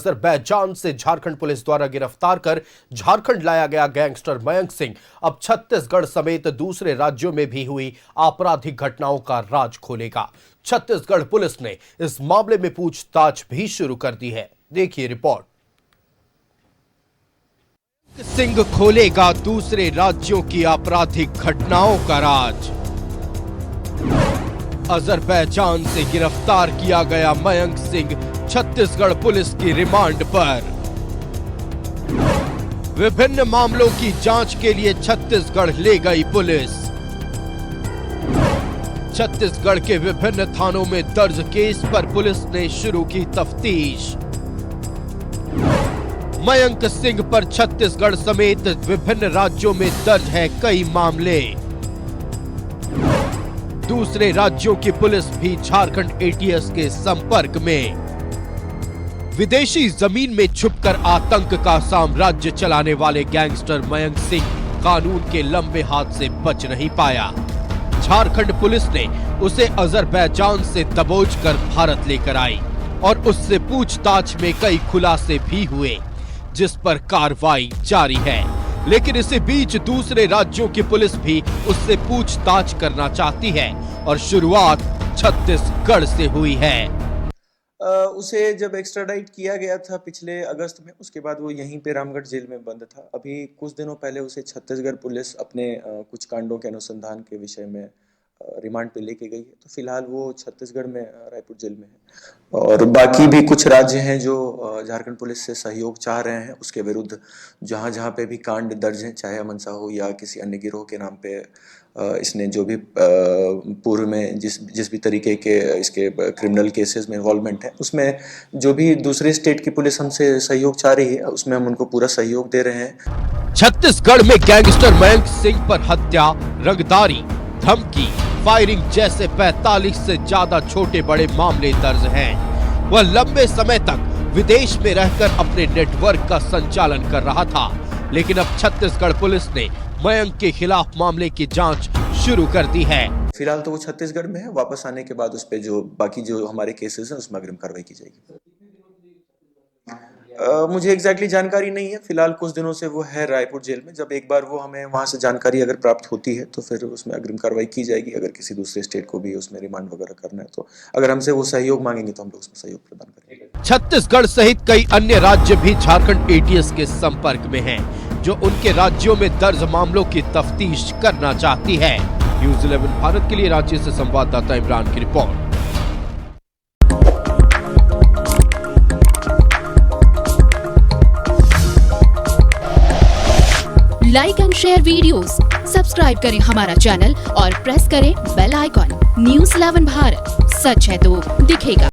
Azerbaijan से Jharkhand police द्वारा गिरफ्तार कर झारखंड लाया गया गैंगस्टर मयंक सिंह अब छत्तीसगढ़ समेत दूसरे राज्यों में भी हुई आपराधिक घटनाओं का राज खोलेगा। छत्तीसगढ़ पुलिस ने इस मामले में पूछताछ भी शुरू कर दी है। देखिए रिपोर्ट। सिंह खोलेगा दूसरे राज्यों की आपराधिक घटनाओं का राज। अजरबैजान से गिरफ्तार किया गया मयंक सिंह छत्तीसगढ़ पुलिस की रिमांड पर। विभिन्न मामलों की जांच के लिए छत्तीसगढ़ ले गई पुलिस। छत्तीसगढ़ के विभिन्न थानों में दर्ज केस पर पुलिस ने शुरू की तफ्तीश। मयंक सिंह पर छत्तीसगढ़ समेत विभिन्न राज्यों में दर्ज है कई मामले। दूसरे राज्यों की पुलिस भी झारखंड एटीएस के संपर्क में। विदेशी जमीन में छुपकर आतंक का साम्राज्य चलाने वाले गैंगस्टर मयंक सिंह कानून के लंबे हाथ से बच नहीं पाया। झारखंड पुलिस ने उसे अजरबैजान से दबोच कर भारत लेकर आई और उससे पूछताछ में कई खुलासे भी हुए, जिस पर कार्रवाई जारी है। लेकिन इसी बीच दूसरे राज्यों की पुलिस भी उससे पूछताछ करना चाहती है और शुरुआत छत्तीसगढ़ से हुई है। उसे जब एक्स्ट्राडाइट किया गया था पिछले अगस्त में, उसके बाद वो यहीं पे रामगढ़ जेल में बंद था। अभी कुछ दिनों पहले उसे छत्तीसगढ़ पुलिस अपने कुछ कांडों के अनुसंधान के विषय में रिमांड पे लेके गई है। तो फिलहाल वो छत्तीसगढ़ में रायपुर जेल में है और बाकी भी कुछ राज्य हैं जो झारखंड पुलिस से सहयोग चाह रहे हैं उसके विरुद्ध। जहां जहां पे भी कांड दर्ज हैं, चाहे अमनसा हो या किसी अन्य गिरोह के नाम पे इसने जो भी पूर्व में जिस भी तरीके के इसके क्रिमिनल केसेस में इन्वॉल्वमेंट है, उसमें जो भी दूसरे स्टेट की पुलिस हमसे सहयोग चाह रही है उसमें हम उनको पूरा सहयोग दे रहे हैं। छत्तीसगढ़ में गैंगस्टर मयंक सिंह पर हत्या, रंगदारी, धमकी, फायरिंग जैसे 45 से ज्यादा छोटे बड़े मामले दर्ज हैं। वह लंबे समय तक विदेश में रहकर अपने नेटवर्क का संचालन कर रहा था, लेकिन अब छत्तीसगढ़ पुलिस ने मयंक के खिलाफ मामले की जांच शुरू कर दी है। फिलहाल तो वो छत्तीसगढ़ में है। वापस आने के बाद उस पे जो बाकी जो हमारे केसेस हैं उसमें अग्रिम कार्रवाई की जाएगी। मुझे एग्जैक्टली जानकारी नहीं है। फिलहाल कुछ दिनों से वो है रायपुर जेल में। जब एक बार वो हमें वहां से जानकारी अगर प्राप्त होती है तो फिर उसमें अग्रिम कार्रवाई की जाएगी। अगर किसी दूसरे स्टेट को भी उसमें रिमांड वगैरह करना है तो अगर हमसे वो सहयोग मांगेंगे तो हम लोग उसमें सहयोग प्रदान करेंगे। छत्तीसगढ़ सहित कई अन्य राज्य भी झारखंड एटीएस के संपर्क में हैं, जो उनके राज्यों में दर्ज मामलों की तफ्तीश करना चाहती है। न्यूज़ 11 भारत के लिए रांची से संवाददाता इमरान की report. Like and share videos, subscribe करें हमारा चैनल और प्रेस करें बेल आइकॉन। न्यूज़ 11 भारत, सच है तो दिखेगा।